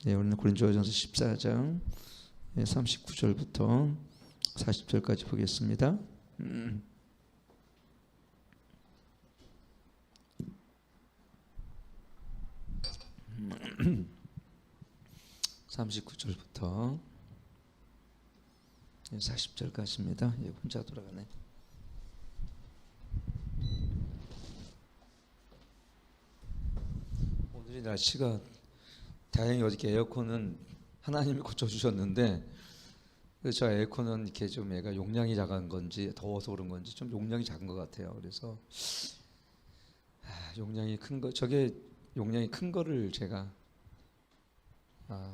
네, 오늘 고린도전서 14장 39절부터 40절까지 보겠습니다. 39절부터 40절까지입니다. 혼자 돌아가네. 오늘이 날씨가 다행히 어저께 에어컨은 하나님이 고쳐주셨는데, 저 에어컨은 이렇게 좀 애가 용량이 작은 건지 더워서 그런 건지 좀 용량이 작은 것 같아요. 그래서 용량이 큰 거, 저게 용량이 큰 거를 제가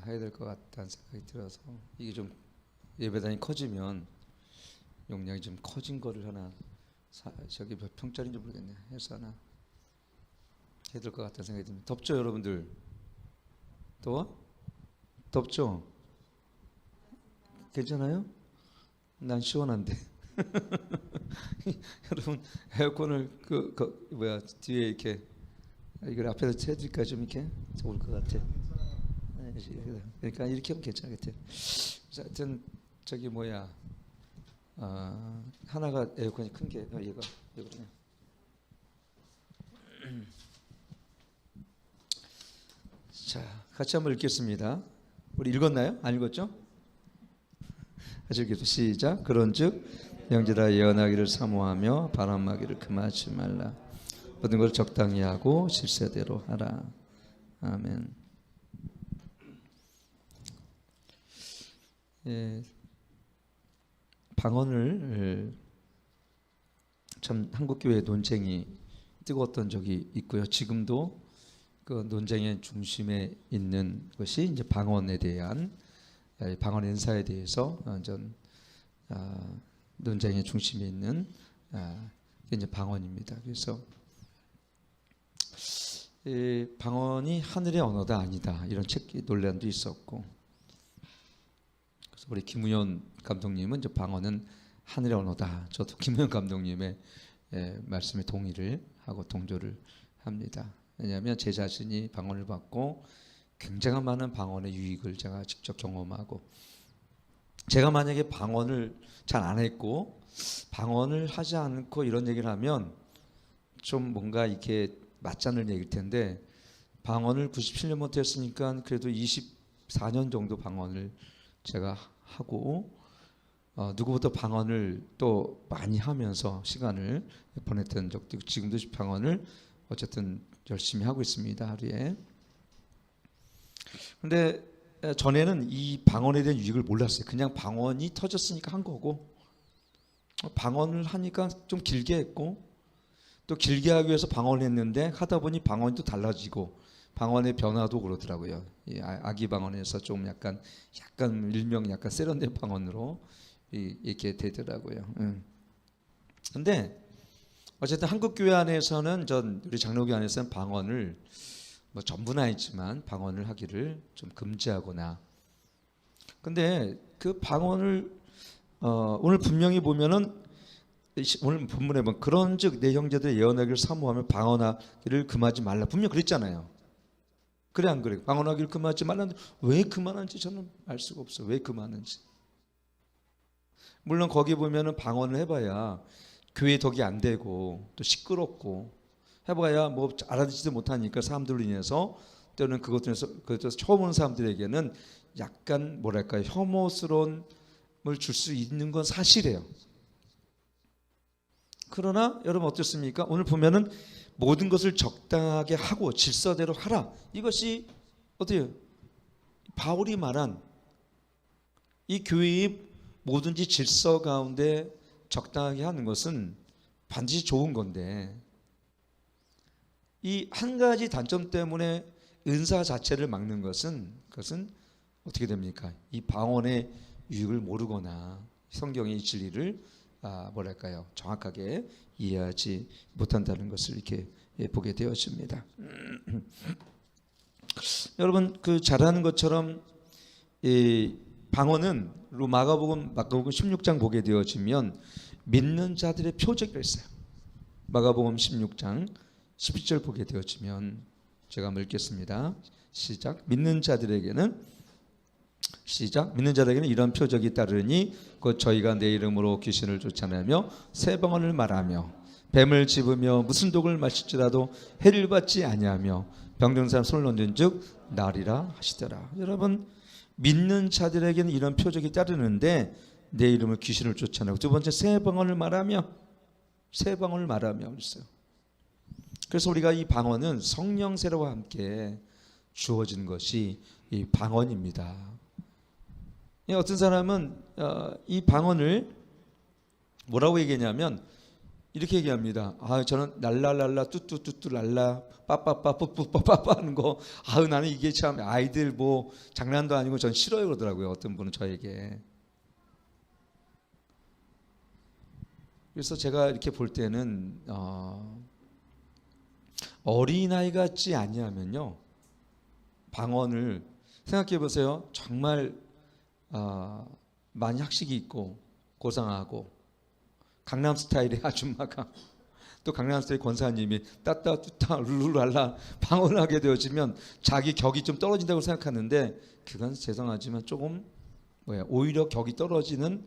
해야 될 것 같다는 생각이 들어서, 이게 좀 예배당이 커지면 용량이 좀 커진 거를 하나 저기 몇 평짜리인지 모르겠네 해서 하나 해야 될 것 같다는 생각이 듭니다. 덥죠 여러분들? 더워? 덥죠? 괜찮아요? 난 시원한데. 여러분 에어컨을 뒤에 이렇게 이걸 앞에서 해드릴까 좀 이렇게 좋을 것 같아. 그러니까 이렇게 하면 괜찮겠대. 하여튼 저기 하나가 에어컨이 큰 게 얘가 그러네. 자, 같이 한번 읽겠습니다. 우리 읽었나요? 안 읽었죠? 같이 읽겠습니다. 시작. 그런즉 형제라 예언하기를 사모하며 바람하기를 금하지 말라. 모든 걸 적당히 하고 질서대로 하라. 아멘. 방언을 참 한국교회 논쟁이 뜨거웠던 적이 있고요. 지금도 그 논쟁의 중심에 있는 것이 이제 방언에 대한 방언 연사에 대해서 완전 논쟁의 중심에 있는 이제 방언입니다. 그래서 방언이 하늘의 언어다 아니다 이런 책 논란도 있었고, 그래서 우리 김우현 감독님은 이제 방언은 하늘의 언어다. 저도 김우현 감독님의 말씀에 동의를 하고 동조를 합니다. 왜냐하면 제 자신이 방언을 받고 굉장히 많은 방언의 유익을 제가 직접 경험하고, 제가 만약에 방언을 잘 안 했고 방언을 하지 않고 이런 얘기를 하면 좀 뭔가 이렇게 맞지 않을 얘기일 텐데, 방언을 97년부터 했으니까 그래도 24년 정도 방언을 제가 하고 누구보다 방언을 또 많이 하면서 시간을 보냈던 적도 있고, 지금도 방언을 어쨌든 열심히 하고 있습니다. 하루에. 근데 전에는 이 방언에 대한 유익을 몰랐어요. 그냥 방언이 터졌으니까 한 거고, 방언을 하니까 좀 길게 했고, 또 길게 하기 위해서 방언을 했는데 하다 보니 방언이 또 달라지고, 방언의 변화도 그러더라고요. 아기 방언에서 좀 약간 일명 약간 세련된 방언으로 이렇게 되더라고요. 근데 어쨌든 한국교회 안에서는 우리 장로교 안에서는 방언을 전부는 아니지만 방언을 하기를 좀 금지하거나, 근데 그 방언을 오늘 분명히 보면은 오늘 본문에 보면 그런즉 내 형제들 예언하기를 사모하며 방언하기를 금하지 말라 분명 그랬잖아요. 그래 안 그래? 방언하기를 금하지 말라는데 왜 금하는지 저는 알 수가 없어요. 왜 금하는지. 물론 거기 보면은 방언을 해봐야 교회 덕이 안 되고 또 시끄럽고 해봐야 뭐 알아듣지도 못하니까 사람들로 인해서 때로는 그것에서 처음 오는 사람들에게는 약간 뭐랄까요, 혐오스러움을 줄 수 있는 건 사실이에요. 그러나 여러분 어떻습니까? 오늘 보면은 모든 것을 적당하게 하고 질서대로 하라. 이것이 어때요? 바울이 말한 이 교회의 뭐든지 질서 가운데 적당하게 하는 것은 반드시 좋은 건데, 이 한 가지 단점 때문에 은사 자체를 막는 그것은 어떻게 됩니까? 이 방언의 유익을 모르거나 성경의 진리를 정확하게 이해하지 못한다는 것을 이렇게 보게 되었습니다. 여러분 잘 아는 것처럼 이 방언은 마가복음 16장 보게 되어지면 믿는 자들의 표적이라 했어요. 마가복음 16장 11절 보게 되어지면 제가 한번 읽겠습니다. 시작. 믿는 자들에게는 이런 표적이 따르니 곧 저희가 내 이름으로 귀신을 쫓아내며 새 방언을 말하며 뱀을 집으며 무슨 독을 마실지라도 해를 받지 아니하며 병든 사람 손을 얹은즉 나으리라 하시더라. 여러분, 믿는 자들에게는 이런 표적이 따르는데 내 이름을 귀신을 쫓아내고, 두 번째 새 방언을 말하며 그랬어요. 그래서 우리가 이 방언은 성령 세례와 함께 주어진 것이 이 방언입니다. 어떤 사람은 이 방언을 뭐라고 얘기하냐면 이렇게 얘기합니다. 저는 랄랄랄라 뚜뚜뚜뚜 랄라 빠빠빠 뿌뿌빠빠빠 하는 거, 나는 이게 참 아이들 뭐 장난도 아니고 전 싫어요 그러더라고요. 어떤 분은 저에게. 그래서 제가 이렇게 볼 때는 어린아이 같지 아니하면요, 방언을 생각해 보세요. 정말 많이 학식이 있고 고상하고 강남 스타일의 아줌마가 또 강남 스타일 권사님이 따따뚜따 룰루랄라 방언을 하게 되어지면 자기 격이 좀 떨어진다고 생각하는데, 그건 죄송하지만 조금 오히려 격이 떨어지는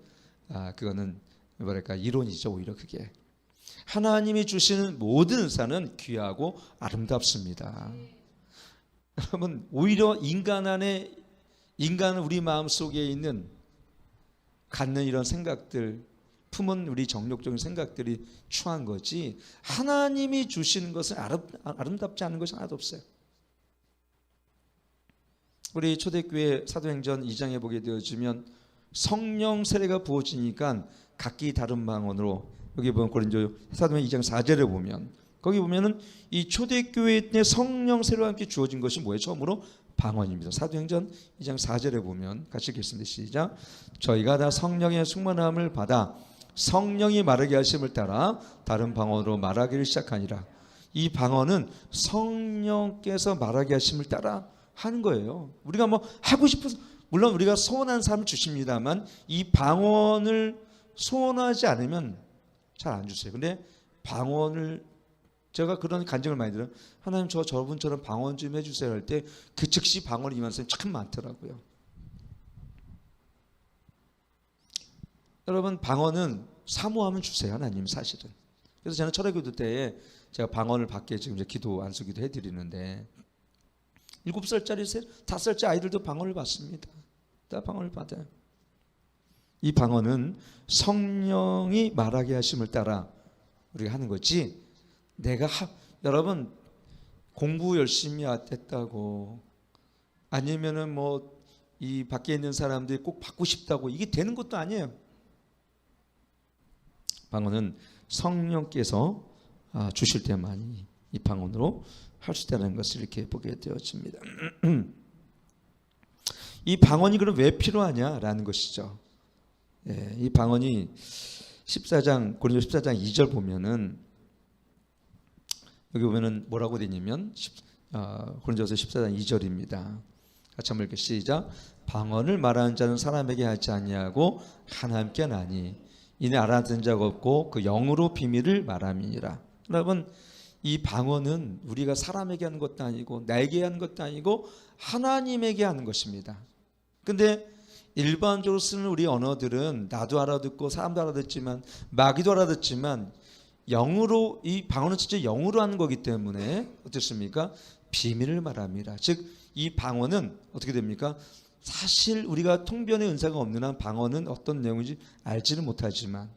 그거는 뭐랄까 이론이죠. 오히려 그게 하나님이 주시는 모든 은사는 귀하고 아름답습니다. 여러분, 오히려 인간은 우리 마음 속에 있는 갖는 이런 생각들, 품은 우리 정욕적인 생각들이 추한 거지, 하나님이 주시는 것은 아름답지 않은 것이 하나도 없어요. 우리 초대교회 사도행전 2장에 보게 되어지면 성령 세례가 부어지니까 각기 다른 방언으로, 여기 보면 고린도 사도행전 2장 4절에 보면, 거기 보면은 이 초대교회 때 성령 세례와 함께 주어진 것이 뭐예요? 처음으로 방언입니다. 사도행전 2장 4절에 보면 같이 읽겠습니다. 시작. 저희가 다 성령의 충만함을 받아 성령이 말하게 하심을 따라 다른 방언으로 말하기를 시작하니라. 이 방언은 성령께서 말하게 하심을 따라 하는 거예요. 우리가 뭐 하고 싶어서, 물론 우리가 소원한 삶을 주십니다만 이 방언을 소원하지 않으면 잘 안 주세요. 근데 방언을, 제가 그런 간증을 많이 들어요. 하나님 저분처럼 방언 좀 해주세요 할 때 그 즉시 방언이 임하는 사람이 참 많더라고요. 여러분, 방언은 사모하면 주세요. 하나님 사실은. 그래서 저는 철회기도 때에 제가 방언을 받게 지금 이제 기도 안수기도 해드리는데 7살짜리 5살짜리 아이들도 방언을 받습니다. 다 방언을 받아요. 이 방언은 성령이 말하게 하심을 따라 우리가 하는 거지, 내가 여러분 공부 열심히 했다고 아니면은 뭐 이 밖에 있는 사람들이 꼭 받고 싶다고 이게 되는 것도 아니에요. 방언은 성령께서 주실 때만이 이 방언으로 할 수 있다는 것을 이렇게 보게 되어집니다. 이 방언이 그럼 왜 필요하냐라는 것이죠. 이 방언이 14장 고린도 14장 2절 보면은 여기 보면은 뭐라고 되냐면 고린도서 14장 2절입니다. 같이 한번 읽게 시작. 방언을 말하는 자는 사람에게 하지 아니하고 하나님께 하나니 이는 알아듣는 자가 없고 그 영으로 비밀을 말함이니라. 여러분, 이 방언은 우리가 사람에게 하는 것도 아니고 나에게 하는 것도 아니고 하나님에게 하는 것입니다. 근데 일반적으로 쓰는 우리 언어들은 나도 알아듣고 사람도 알아듣지만 마귀도 알아듣지만 영으로, 이 방언은 진짜 영으로 하는 거기 때문에 어떻습니까? 비밀을 말합니다. 즉 이 방언은 어떻게 됩니까? 사실 우리가 통변의 은사가 없는 한 방언은 어떤 내용인지 알지는 못하지만,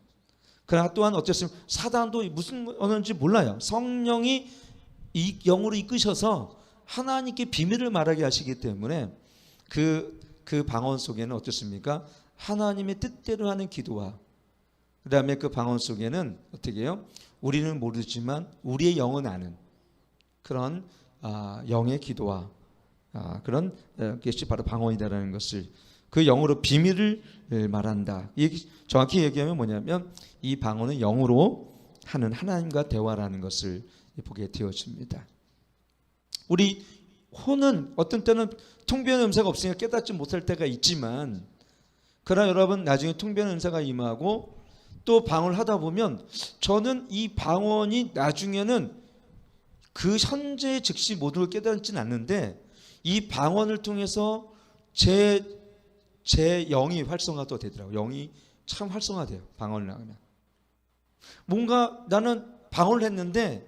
그러나 또한 어쨌습니까? 사단도 무슨 언어인지 몰라요. 성령이 이 영으로 이끄셔서 하나님께 비밀을 말하게 하시기 때문에 그 방언 속에는 어떻습니까? 하나님의 뜻대로 하는 기도와 그 다음에 그 방언 속에는 어떻게 해요? 우리는 모르지만 우리의 영은 아는 그런 영의 기도와 그런 것이 바로 방언이다라는 것을, 그 영으로 비밀을 말한다. 정확히 얘기하면 뭐냐면 이 방언은 영으로 하는 하나님과 대화라는 것을 보게 되어집니다. 우리 혼은 어떤 때는 통변의 은사가 없으니까 깨닫지 못할 때가 있지만, 그러나 여러분 나중에 통변의 은사가 임하고 또 방언을 하다 보면 저는 이 방언이 나중에는 그 현재 즉시 모든 걸 깨닫지는 않는데 이 방언을 통해서 제 영이 활성화도 되더라고요. 영이 참 활성화돼요. 방언을 하면. 뭔가 나는 방언을 했는데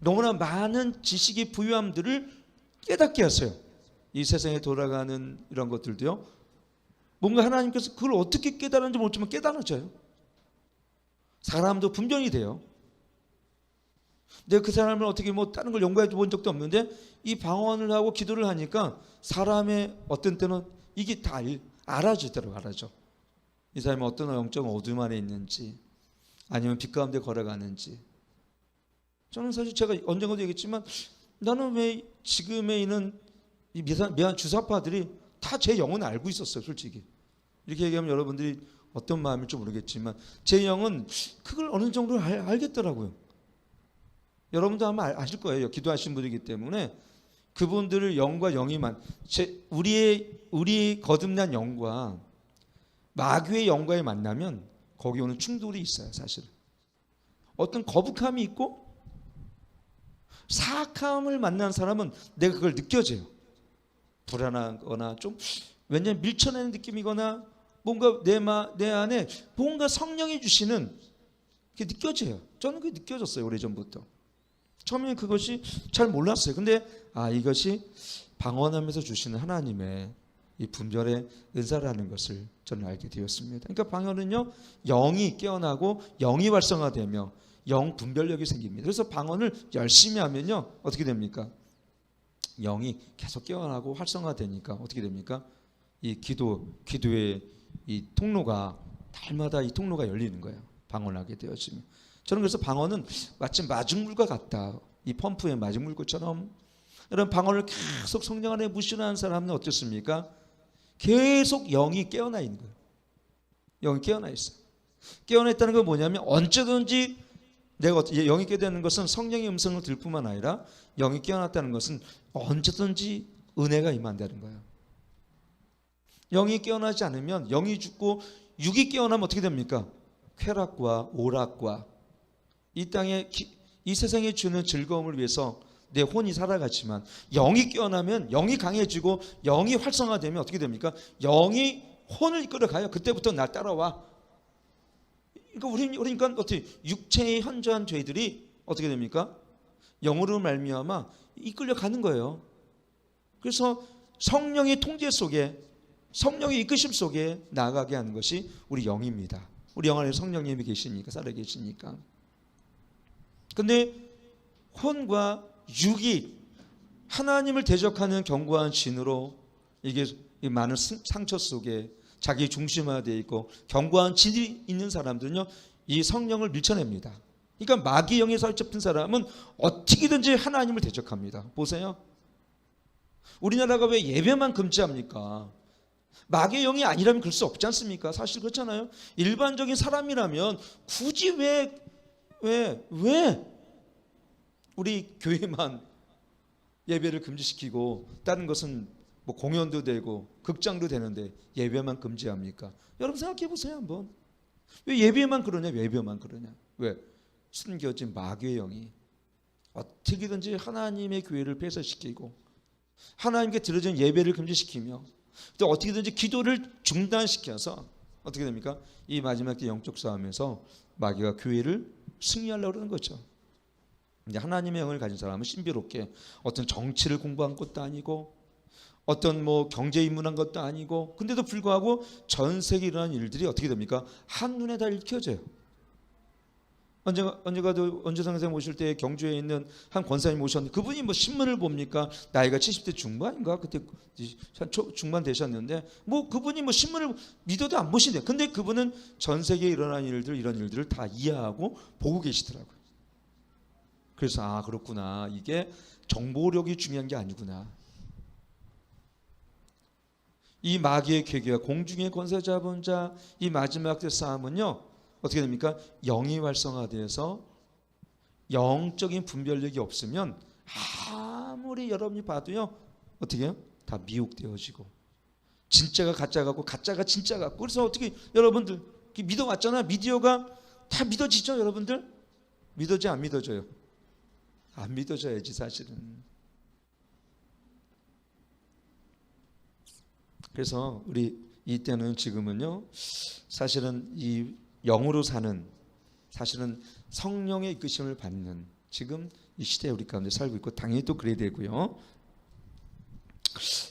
너무나 많은 지식의 부유함들을 깨닫게 하세요. 이 세상에 돌아가는 이런 것들도요. 뭔가 하나님께서 그걸 어떻게 깨달았는지 모르지만 깨달아져요. 사람도 분별이 돼요. 내가 그 사람을 어떻게 뭐 다른 걸 연구해 본 적도 없는데 이 방언을 하고 기도를 하니까 사람의 어떤 때는 이게 다 알아지더라고요. 알아져. 이 사람이 어떤 영적 어둠 안에 있는지 아니면 빛 가운데 걸어가는지. 저는 사실 제가 언젠가도 얘기했지만 나는 왜 지금에 있는 이 미안 주사파들이 다 제 영은 알고 있었어요. 솔직히 이렇게 얘기하면 여러분들이 어떤 마음일지 모르겠지만 제 영은 그걸 어느 정도 알겠더라고요. 여러분도 아마 아실 거예요. 기도하신 분이기 때문에 그분들을 영과 영이만 우리 거듭난 영과 마귀의 영과의 만나면 거기 오는 충돌이 있어요. 사실은 어떤 거북함이 있고 사악함을 만난 사람은 내가 그걸 느껴져요. 불안하거나 좀 왜냐면 밀쳐내는 느낌이거나 뭔가 내 안에 뭔가 성령이 주시는 게 느껴져요. 저는 그게 느껴졌어요. 오래전부터. 처음에 그것이 잘 몰랐어요. 근데 이것이 방언하면서 주시는 하나님의 이 분별의 은사라는 것을 저는 알게 되었습니다. 그러니까 방언은요, 영이 깨어나고 영이 활성화되며 영 분별력이 생깁니다. 그래서 방언을 열심히 하면요, 어떻게 됩니까? 영이 계속 깨어나고 활성화되니까 어떻게 됩니까? 이 기도의 이 통로가 날마다 이 통로가 열리는 거예요. 방언하게 되어지면. 저는 그래서 방언은 마치 마중물과 같다. 이 펌프의 마중물처럼. 여러분 방언을 계속 성령 안에 무신하는 사람은 어떻습니까? 계속 영이 깨어나 있는 거예요. 영이 깨어나 있어요. 깨어나 있다는 건 뭐냐면 언제든지 내가 영이 깨어나는 것은 성령의 음성을 들을 뿐만 아니라 영이 깨어났다는 것은 언제든지 은혜가 임한다는 거예요. 영이 깨어나지 않으면 영이 죽고 육이 깨어나면 어떻게 됩니까? 쾌락과 오락과 이 땅에 이 세상에 주는 즐거움을 위해서 내 혼이 살아가지만 영이 깨어나면 영이 강해지고 영이 활성화되면 어떻게 됩니까? 영이 혼을 이끌어가요. 그때부터 날 따라와. 그러니까 어떻게 육체의 현저한 죄들이 어떻게 됩니까? 영으로 말미암아 이끌려가는 거예요. 그래서 성령의 통제 속에 성령의 이끄심 속에 나아가게 하는 것이 우리 영입니다. 우리 영 안에 성령님이 계시니까 살아 계시니까. 근데 혼과 육이 하나님을 대적하는 견고한 진으로 이게 많은 상처 속에 자기 중심화되어 있고 견고한 진이 있는 사람들은요, 이 성령을 밀쳐냅니다. 그러니까 마귀 영에 사로잡힌 사람은 어떻게든지 하나님을 대적합니다. 보세요. 우리나라가 왜 예배만 금지합니까? 마귀의 영이 아니라면 그럴 수 없지 않습니까? 사실 그렇잖아요. 일반적인 사람이라면 굳이 왜 우리 교회만 예배를 금지시키고 다른 것은 뭐 공연도 되고 극장도 되는데 예배만 금지합니까? 여러분 생각해 보세요 한번. 왜 예배만 그러냐? 예배만 그러냐? 왜? 숨겨진 마귀의 영이 어떻게든지 하나님의 교회를 폐쇄시키고 하나님께 드려진 예배를 금지시키며 또 어떻게든지 기도를 중단시켜서 어떻게 됩니까? 이 마지막 때 영적 싸움에서 마귀가 교회를 승리하려고 그러는 거죠. 이제 하나님의 영을 가진 사람은 신비롭게 어떤 정치를 공부한 것도 아니고 어떤 뭐 경제 입문한 것도 아니고 근데도 불구하고 전 세계에 일어나는 일들이 어떻게 됩니까? 한눈에 다 읽혀져요. 언제가도 원주상 선생 모실 때 경주에 있는 한 권사님 모셨는데 그분이 뭐 신문을 봅니까? 나이가 70대 중반인가? 그때 중반 되셨는데 뭐 그분이 뭐 신문을 믿어도 안 보신대요. 근데 그분은 전 세계에 일어나는 일들 이런 일들을 다 이해하고 보고 계시더라고요. 그래서 그렇구나. 이게 정보력이 중요한 게 아니구나. 이 마귀의 괴계와 공중의 권세 잡은 자 이 마지막 때 싸움은요. 어떻게 됩니까? 영이 활성화돼서 영적인 분별력이 없으면 아무리 여러분이 봐도요. 어떻게 해요? 다 미혹되어지고 진짜가 가짜 같고 가짜가 진짜 같고 그래서 어떻게 여러분들 믿어왔잖아요. 미디어가 다 믿어지죠. 여러분들? 믿어지 안 믿어져요? 안 믿어져야지 사실은. 그래서 우리 이때는 지금은요 사실은 이 영으로 사는, 사실은 성령의 이끄심을 받는 지금 이 시대에 우리 가운데 살고 있고 당연히 또 그래야 되고요.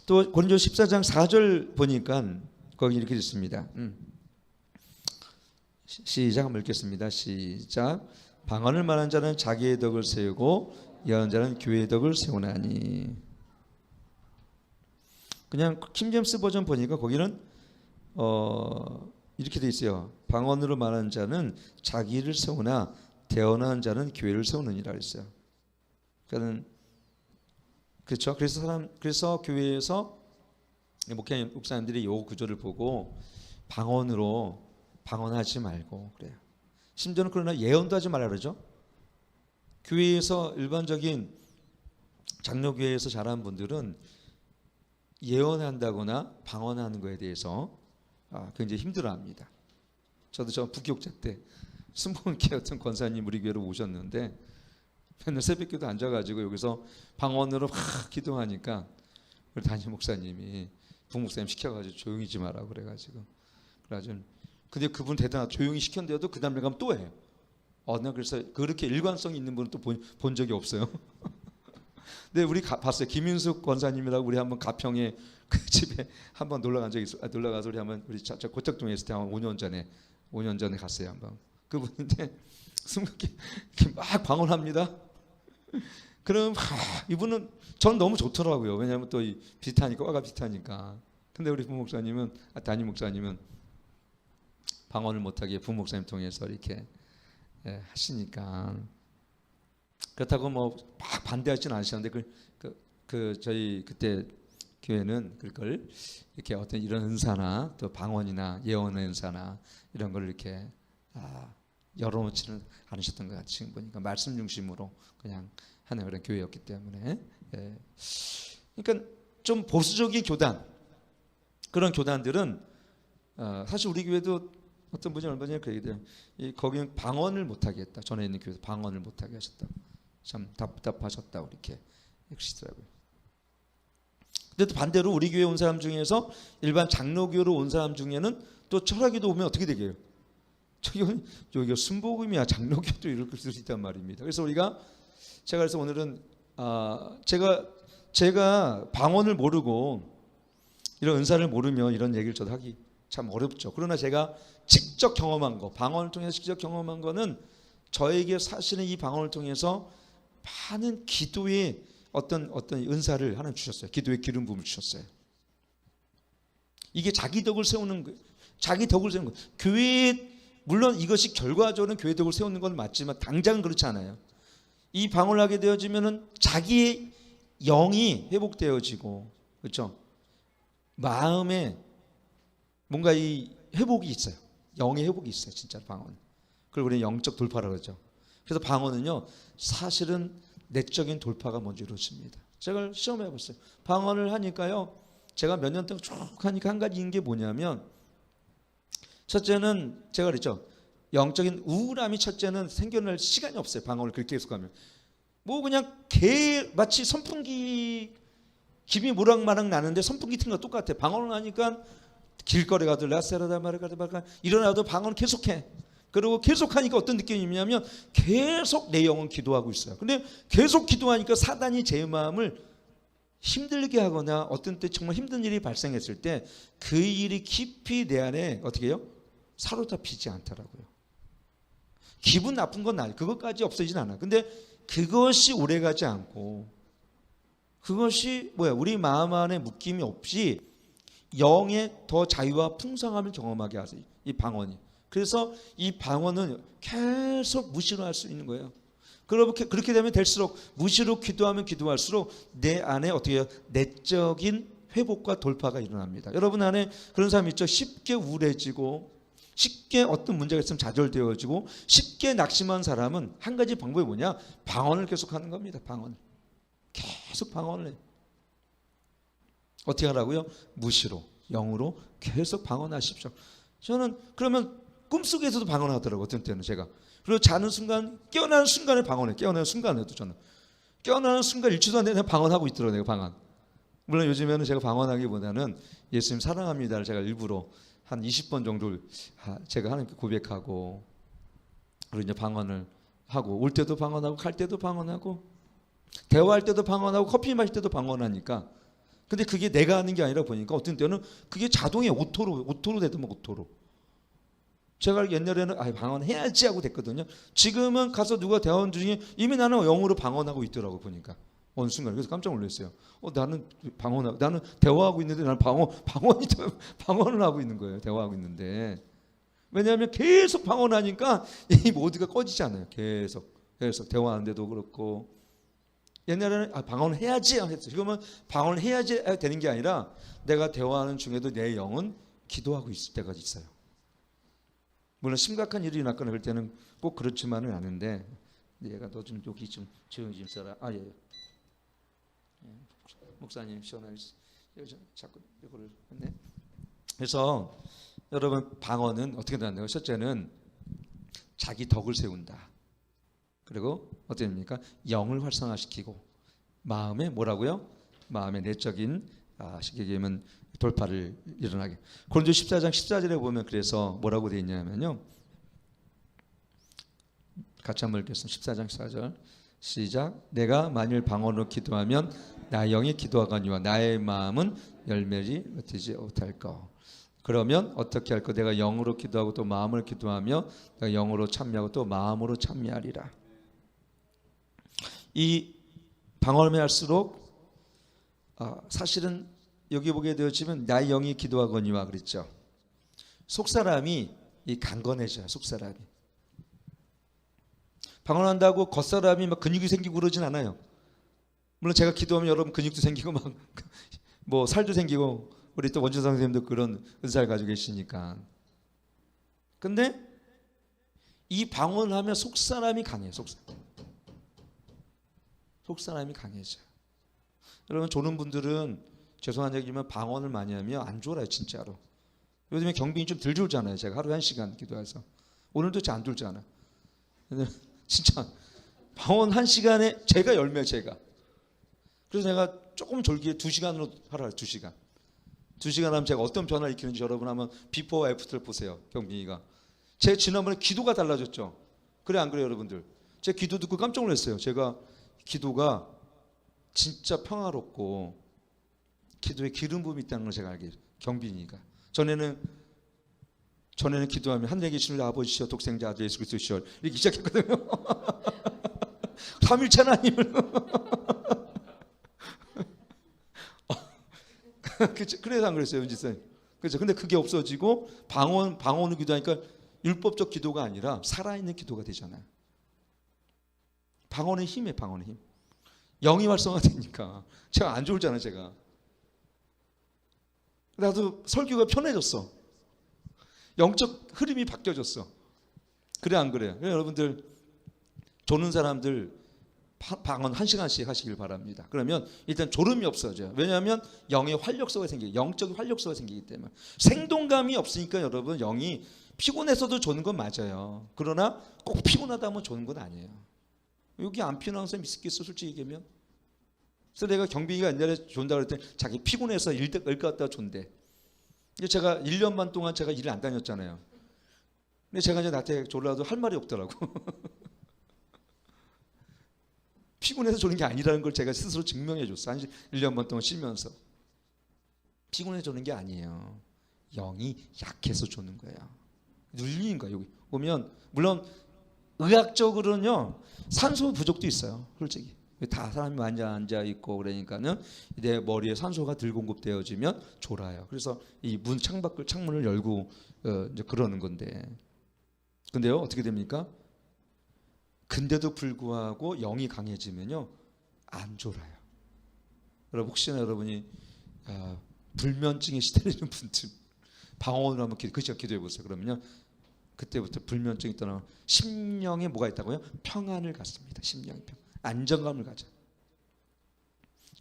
또 고린도서 14장 4절 보니까 거기 이렇게 있습니다. 시작 한번 읽겠습니다. 시작. 방언을 말하는 자는 자기의 덕을 세우고 예언하는 자는 교회의 덕을 세우나니. 그냥 킹제임스 버전 보니까 거기는 이렇게 돼 있어요. 방언으로 말하는 자는 자기를 세우나 대언하는 자는 교회를 세우느니라 그랬어요. 그러니까 그렇죠. 그래서 교회에서 목사님들이 요 구절을 보고 방언으로 방언하지 말고 그래요. 심지어는 그러나 예언도 하지 말라 그러죠. 교회에서 일반적인 장로교회에서 자란 분들은 예언한다거나 방언하는 거에 대해서 굉장히 힘들어합니다. 저도 저 부교육자 때 순복음교회 어떤 권사님 우리 교회로 오셨는데 맨날 새벽기도 앉아가지고 여기서 방언으로 막 기도하니까 우리 담임 목사님이 부목사님 시켜가지고 조용히 좀 하라고 그래가지고 근데 그분 대단하다. 조용히 시켰는데도 그 다음에 가면 또 해요. 나 그래서 그렇게 일관성 있는 분은 또 본 적이 없어요. 근데 우리 봤어요. 김윤숙 권사님이라고 우리 한번 가평에 그 집에 한번 놀러 간 적이 있어. 놀러 가서 우리 한번 우리 저 고척동에 있을 때 한 5년 전에 갔어요 한번. 그분인데 숨기게 막 방언합니다. 그럼 이분은 전 너무 좋더라고요. 왜냐하면 또 비슷하니까 과가 비슷하니까. 근데 우리 부목사님은 담임 목사님은 방언을 못하게 부목사님 통해서 이렇게 하시니까 그렇다고 뭐 막 반대하지는 않으셨는데 저희 그때 교회는 그걸 이렇게 어떤 이런 은사나 또 방언이나 예언의 은사나 이런 걸 이렇게 열어놓지는 않으셨던 것 같아요. 지금 보니까 말씀 중심으로 그냥 하는 그런 교회였기 때문에. 그러니까 좀 보수적인 교단, 그런 교단들은 사실 우리 교회도 어떤 분이 얼마 전에 그 얘기돼요. 거기는 방언을 못하게 했다. 전에 있는 교회에서 방언을 못하게 하셨다. 참 답답하셨다고 이렇게 그러시더라고요. 근데 또 반대로 우리 교회 온 사람 중에서 일반 장로교로 온 사람 중에는 또 철학에도 오면 어떻게 되게요? 여기가 순복음이야 장로교도 이렇게 쓸 수 있단 말입니다. 그래서 제가 그래서 오늘은 제가 방언을 모르고 이런 은사를 모르면 이런 얘기를 저도 하기 참 어렵죠. 그러나 제가 직접 경험한 거, 방언을 통해서 직접 경험한 거는 저에게 사실은 이 방언을 통해서 많은 기도의 어떤 은사를 하나 주셨어요. 기도의 기름 부음을 주셨어요. 이게 자기 덕을 세우는 거예요. 자기 덕을 세우는 거예요. 교회에 물론 이것이 결과적으로는 교회 덕을 세우는 건 맞지만 당장은 그렇지 않아요. 이 방언을 하게 되어지면은 자기의 영이 회복되어지고, 그렇죠? 마음에 뭔가 이 회복이 있어요. 영의 회복이 있어요. 진짜 방언. 그걸 우리는 영적 돌파라고 그러죠. 그래서 방언은요 사실은 내적인 돌파가 먼저 이루어집니다. 제가 시험해 봤어요. 방언을 하니까요 제가 몇 년 동안 쭉 하니까 한 가지인 게 뭐냐면, 첫째는 제가 그랬죠. 영적인 우울함이 첫째는 생겨날 시간이 없어요. 방언을 그렇게 계속하면 뭐 그냥 마치 선풍기 김이 모락마락 나는데 선풍기 튼 거 똑같아. 방언을 하니까 길거리 가도 라세라다 마르가다 일어나도 방언을 계속해. 그리고 계속하니까 어떤 느낌이냐면 계속 내 영은 기도하고 있어요. 근데 계속 기도하니까 사단이 제 마음을 힘들게 하거나 어떤 때 정말 힘든 일이 발생했을 때 그 일이 깊이 내 안에 어떻게 해요? 사로잡히지 않더라고요. 기분 나쁜 건 아니에요. 그것까지 없어지진 않아. 근데 그것이 오래가지 않고, 그것이 우리 마음 안에 묶임이 없이 영의 더 자유와 풍성함을 경험하게 하세요. 이 방언이. 그래서 이 방언은 계속 무시로 할 수 있는 거예요. 그렇게 되면 될수록 무시로 기도하면 기도할수록 내 안에 어떻게 해요? 내적인 회복과 돌파가 일어납니다. 여러분 안에 그런 사람 있죠? 쉽게 우울해지고 쉽게 어떤 문제가 있으면 좌절되어지고 쉽게 낙심한 사람은 한 가지 방법이 뭐냐? 방언을 계속하는 겁니다. 방언. 계속 방언을 해요. 어떻게 하라고요? 무시로, 영으로 계속 방언하십시오. 저는 그러면 꿈속에서도 방언하더라고요. 어떤 때는 제가. 그리고 자는 순간, 깨어나는 순간에 방언해. 깨어나는 순간에도 저는. 깨어나는 순간 일주도 안 되는 방언하고 있더라고요. 방언. 물론 요즘에는 제가 방언하기보다는 예수님 사랑합니다를 제가 일부러 한 20번 정도를 제가 하나님께 고백하고, 그리고 이제 방언을 하고, 올 때도 방언하고, 갈 때도 방언하고, 대화할 때도 방언하고, 커피 마실 때도 방언하니까. 근데 그게 내가 하는 게 아니라 보니까 어떤 때는 그게 자동에 오토로 되더만, 오토로. 제가 옛날에는 방언해야지 하고 됐거든요. 지금은 가서 누가 대화하는 중에 이미 나는 영어로 방언하고 있더라고 보니까. 어느 순간. 그래서 깜짝 놀랐어요. 나는 나는 대화하고 있는데 나는 방언을 하고 있는 거예요. 대화하고 있는데. 왜냐하면 계속 방언하니까 이 모두가 꺼지잖아요. 계속 대화하는데도 그렇고. 옛날에는 방언해야지 했어요. 지금은 방언해야지 되는 게 아니라 내가 대화하는 중에도 내 영은 기도하고 있을 때가 있어요. 물론 심각한 일이 났거나 그럴 때는 꼭 그렇지만은 않은데, 얘가 너 좀 여기 좀 조용히 좀 써라. 예. 목사님 시원하게 자꾸 이거를 했네. 그래서 여러분, 방언은 어떻게 된다고요? 첫째는 자기 덕을 세운다. 그리고 어떻게 됩니까? 영을 활성화시키고 마음에 뭐라고요? 마음의 내적인 시기에는 돌파를 일어나게. 고린도 14장 14절에 보면 그래서 뭐라고 되어 있냐면요. 같이 한번 읽겠습니다. 14장 14절 시작. 내가 만일 방언으로 기도하면 나의 영이 기도하거니와 나의 마음은 열매를 맺지 못할까. 그러면 어떻게 할까? 내가 영으로 기도하고 또 마음으로 기도하며 내가 영으로 참여하고 또 마음으로 참여하리라. 이 방언을 할수록 사실은 여기 보게 되어지면 나의 영이 기도하거니와 그랬죠. 속사람이 강건해져요. 속사람이. 방언한다고 겉사람이 막 근육이 생기고 그러진 않아요. 물론 제가 기도하면 여러분 근육도 생기고 막 뭐 살도 생기고, 우리 또 원준상 선생님도 그런 은사를 가지고 계시니까. 근데 이 방언을 하면 속사람이 강해요. 속사람이 강해져요. 여러분, 조는 분들은 죄송한 얘기지만 방언을 많이 하면 안 졸아요. 진짜로. 요즘에 경빈이 좀 덜 졸잖아요. 제가 하루에 1시간 기도해서. 오늘도 잘 안 졸잖아. 진짜 방언 1시간에 제가 열매 제가. 그래서 제가 조금 졸기에 2시간으로 하라. 2시간. 2시간 하면 제가 어떤 변화를 일으키는지 여러분 한번 비포 애프터를 보세요. 경빈이가. 제 지난번에 기도가 달라졌죠. 그래 안 그래요 여러분들? 제 기도 듣고 깜짝 놀랐어요. 제가 기도가 진짜 평화롭고 기도에 기름 부음이 있다는 걸 제가 알게. 경빈이가. 전에는 기도하면 하늘에 계시는 아버지시여 독생자 아들 예수 그리스도시여 이렇게 시작했거든요. 삼일체 하나님을. 그래서 안 그랬어요, 은지쌤. 그렇죠. 근데 그게 없어지고 방언을 기도하니까 율법적 기도가 아니라 살아있는 기도가 되잖아요. 방언의 힘이에요, 방언의 힘. 영이 활성화되니까 제가 안 졸잖아요, 제가. 나도 설교가 편해졌어. 영적 흐름이 바뀌어졌어. 그래 안 그래요? 여러분들 조는 사람들 방언 1시간씩 하시길 바랍니다. 그러면 일단 졸음이 없어져요. 왜냐하면 영의 활력소가 생기기, 영적 활력소가 생기기 때문에. 생동감이 없으니까 여러분 영이 피곤해서도 조는 건 맞아요. 그러나 꼭 피곤하다 하면 조는 건 아니에요. 여기 안 피곤한 사람 있겠어 솔직히 얘기하면. 그래서 내가 경빈이가 옛날에 존다 그랬더니 자기 피곤해서 일 갔다 존대. 제가 1년 반 동안 제가 일을 안 다녔잖아요. 근데 제가 이제 나한테 졸라도 할 말이 없더라고. 피곤해서 조는 게 아니라는 걸 제가 스스로 증명해 줬어. 1년 반 동안 쉬면서. 피곤해서 조는 게 아니에요. 영이 약해서 조는 거예요. 눌리는 거예요. 여기 보면 물론 의학적으로는요 산소 부족도 있어요. 솔직히 다 사람이 많이 앉아 있고 그러니까는 내 머리에 산소가 덜 공급되어지면 졸아요. 그래서 이 문 창문을 열고 이제 그러는 건데. 근데요 어떻게 됩니까? 근데도 불구하고 영이 강해지면요 안 졸아요. 여러분 혹시나 여러분이 불면증에 시달리는 분들 방언으로 한번 기도해 보세요. 그러면요 그때부터 불면증이 떠나면 심령에 뭐가 있다고요? 평안을 갖습니다. 심령의 안정감을 가져.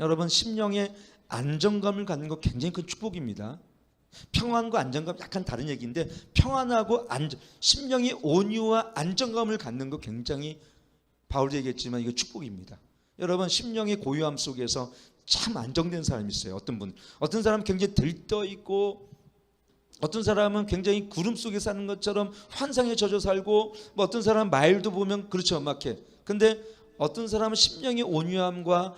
여러분 심령에 안정감을 갖는 거 굉장히 큰 축복입니다. 평안과 안정감 약간 다른 얘기인데 평안하고 심령이 온유와 안정감을 갖는 거 굉장히 바울이 얘기했지만 이거 축복입니다. 여러분 심령의 고요함 속에서 참 안정된 사람이 있어요. 어떤 사람은 굉장히 들떠 있고, 어떤 사람은 굉장히 구름 속에 사는 것처럼 환상에 젖어 살고, 뭐 어떤 사람은 말도 보면 그렇죠, 막해. 근데 어떤 사람은 심령의 온유함과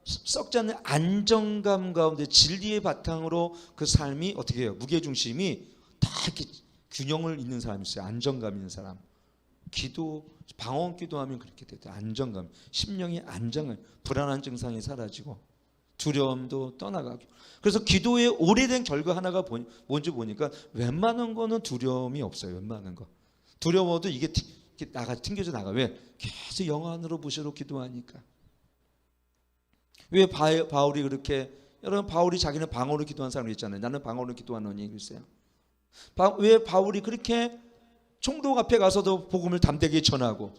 썩지 않는 안정감 가운데 진리의 바탕으로 그 삶이 어떻게 해요? 무게중심이 다 이렇게 균형을 잇는 사람이 있어요. 안정감 있는 사람. 방언 기도하면 그렇게 돼요. 안정감, 심령의 안정을, 불안한 증상이 사라지고 두려움도 떠나가고. 그래서 기도의 오래된 결과 하나가 뭔지 보니까 웬만한 거는 두려움이 없어요. 웬만한 거 두려워도 이게 튕겨져 나가. 왜? 계속 영안으로 무시로 기도하니까. 왜 바울이 그렇게, 여러분 바울이 자기는 방언으로 기도한 사람이 있잖아요. 나는 방언으로 기도하노니 그랬어요. 왜 바울이 그렇게 총독 앞에 가서도 복음을 담대하게 전하고,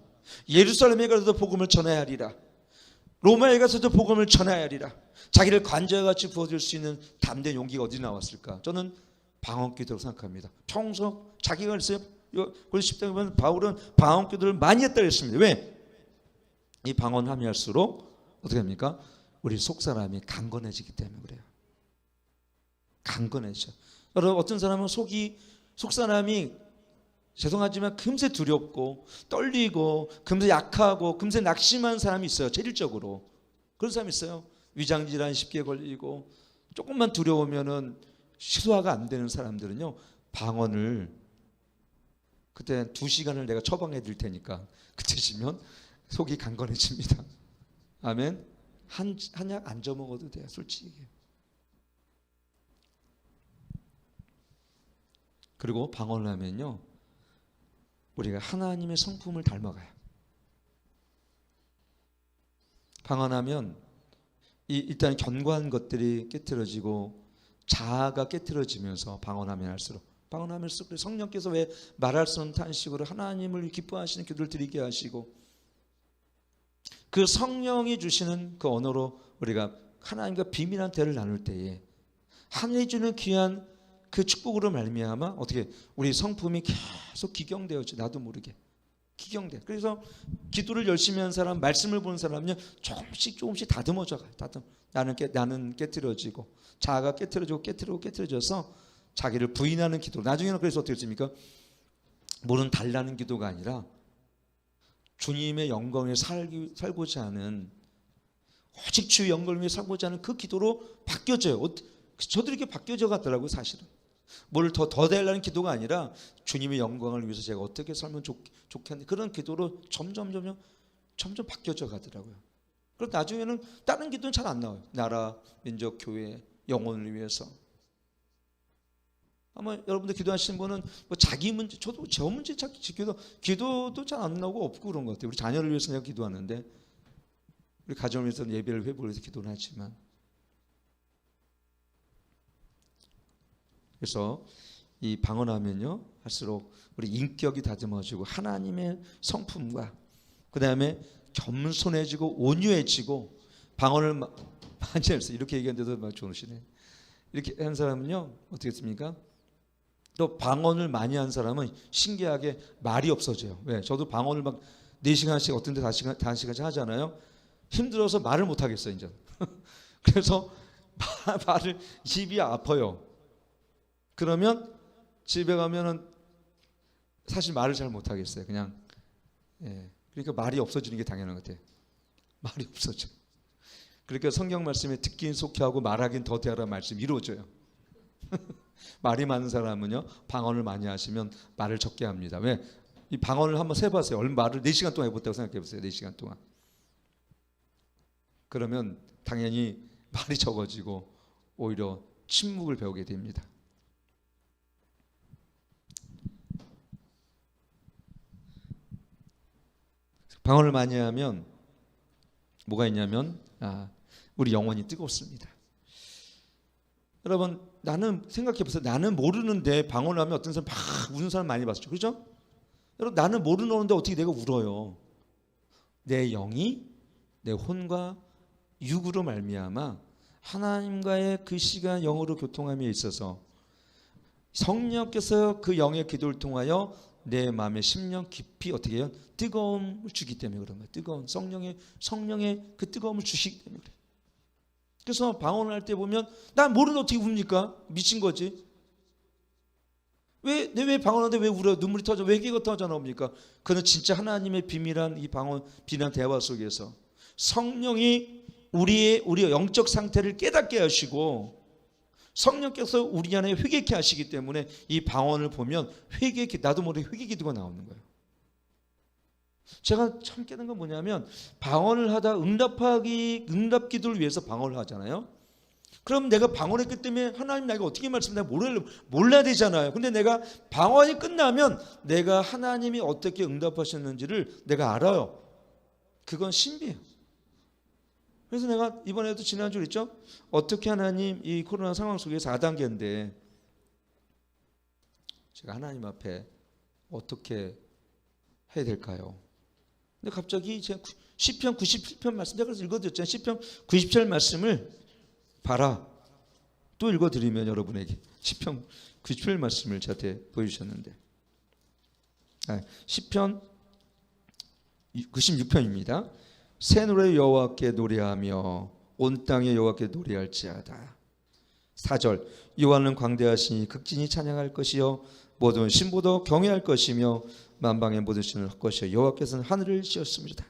예루살렘에 가서도 복음을 전해야 하리라, 로마에 가서도 복음을 전해야 하리라, 자기를 관자같이 부어줄 수 있는 담대한 용기가 어디 나왔을까? 저는 방언 기도로 생각합니다. 평소 자기가 그랬어요. 그래서 10장에 보면 바울은 방언 기도를 많이 했다 그랬습니다. 왜? 이 방언함이 할수록 어떻게 합니까? 우리 속사람이 강건해지기 때문에 그래요. 강건해져. 여러분 어떤 사람은 속사람이 죄송하지만 금세 두렵고 떨리고 금세 약하고 금세 낙심한 사람이 있어요. 체질적으로 그런 사람이 있어요. 위장질환 쉽게 걸리고, 조금만 두려우면은 시소화가 안 되는 사람들은요, 방언을 그때 2시간을 내가 처방해 드릴 테니까 그때 지면 속이 강건해집니다. 아멘. 한약 안 저먹어도 돼요, 솔직히. 그리고 방언을 하면요, 우리가 하나님의 성품을 닮아가요. 방언하면 일단 견고한 것들이 깨트려지고 자아가 깨트려지면서 방언하면 할수록 성령께서 왜 말할 수 없는 탄식으로 하나님을 기뻐하시는 기도를 드리게 하시고, 그 성령이 주시는 그 언어로 우리가 하나님과 비밀한 대를 나눌 때에 하늘이 주는 귀한 그 축복으로 말미암아 어떻게 우리 성품이 계속 기경되었지, 나도 모르게 기경돼. 그래서 기도를 열심히 한 사람, 말씀을 보는 사람은요, 조금씩 다듬어져 가요. 나는 깨트려지고, 자아가 깨트려져서 자기를 부인하는 기도. 나중에는 그래서 어떻게 됐습니까? 물은 달라는 기도가 아니라 주님의 영광에 살고자 하는, 오직 주의 영광을 위해 살고자 하는 그 기도로 바뀌어져요. 저도 이렇게 바뀌어져 갔더라고요. 사실은 뭘 더 달라는 기도가 아니라 주님의 영광을 위해서 제가 어떻게 살면 좋겠는데, 그런 기도로 점점 바뀌어져 가더라고요. 그리고 나중에는 다른 기도는 잘 안 나와요. 나라, 민족, 교회, 영혼을 위해서. 아마 여러분들 기도하시는 분은 뭐 자기 문제, 저도 제 문제 찾기 기도도 잘 안 나오고 없고 그런 것 같아요. 우리 자녀를 위해서 내가 기도하는데, 우리 가정을 위해서 예배를 회복을 해서 기도를 하지만, 그래서 이 방언하면요 할수록 우리 인격이 다듬어지고 하나님의 성품과 그 다음에 겸손해지고 온유해지고, 방언을 많이 했어요. 이렇게 얘기하는데도 막 좋으시네. 이렇게 한 사람은요 어떻게 했습니까? 또 방언을 많이 한 사람은 신기하게 말이 없어져요. 왜? 저도 방언을 막 4시간씩 어떤 데 5시간씩 하잖아요. 힘들어서 말을 못 하겠어요 이제. 그래서 입이 아파요. 그러면 집에 가면은 사실 말을 잘 못 하겠어요. 그냥 그러니까 말이 없어지는 게 당연한 것 같아요. 말이 없어져. 그러니까 성경 말씀에 듣긴 속히 하고 말하긴 더디하라는 말씀이 이루어져요. 말이 많은 사람은요 방언을 많이 하시면 말을 적게 합니다. 왜? 이 방언을 한번 세봤어요. 말을 4시간 동안 해봤다고 생각해보세요. 4시간 동안. 그러면 당연히 말이 적어지고 오히려 침묵을 배우게 됩니다. 방언을 많이 하면 뭐가 있냐면 우리 영혼이 뜨겁습니다. 여러분 나는 생각해보세요. 나는 모르는데 방언을 하면 어떤 사람 막 우는 사람 많이 봤죠. 그렇죠? 여러분 나는 모르는데 어떻게 내가 울어요. 내 영이 내 혼과 육으로 말미암아 하나님과의 그 시간 영으로 교통함에 있어서 성령께서 그 영의 기도를 통하여 내 마음에 심령 깊이 어떻게 해요? 뜨거움을 주기 때문에 그런 거예요. 뜨거운 성령의 그 뜨거움을 주시기 때문에 그래요. 그래서 방언을 할 때 보면 난 모르는데 어떻게 웁니까? 미친 거지. 왜 방언하는데 왜 울어? 눈물이 터져? 왜 기가 터져 나옵니까? 그는 진짜 하나님의 비밀한 이 방언, 비밀한 대화 속에서 성령이 우리의 영적 상태를 깨닫게 하시고 성령께서 우리 안에 회개케 하시기 때문에 이 방언을 보면 나도 모르게 회개 기도가 나오는 거예요. 제가 참 깨달은 건 뭐냐면 방언을 하다 응답 기도를 위해서 방언을 하잖아요. 그럼 내가 방언했기 때문에 하나님 나에게 어떻게 말씀하시나 몰라야 되잖아요. 근데 내가 방언이 끝나면 내가 하나님이 어떻게 응답하셨는지를 내가 알아요. 그건 신비예요. 그래서 내가 이번에도 지난주에 했죠. 어떻게 하나님 이 코로나 상황 속에서 4단계인데 제가 하나님 앞에 어떻게 해야 될까요? 근데 갑자기 제가 시편 97편 말씀 내가 그래서 읽어드렸잖아요. 시편 97편 말씀을 봐라. 또 읽어드리면 여러분에게 시편 97편 말씀을 저한테 보여주셨는데 시편 96편입니다. 새 노래 여호와께 노래하며 온 땅에 여호와께 노래할지어다. 4절 여호와는 광대하시니 극진히 찬양할 것이요 모든 신보도 경외할 것이며 만방의 모든 신을 할 것이요 여호와께서는 하늘을 씌웠습니다.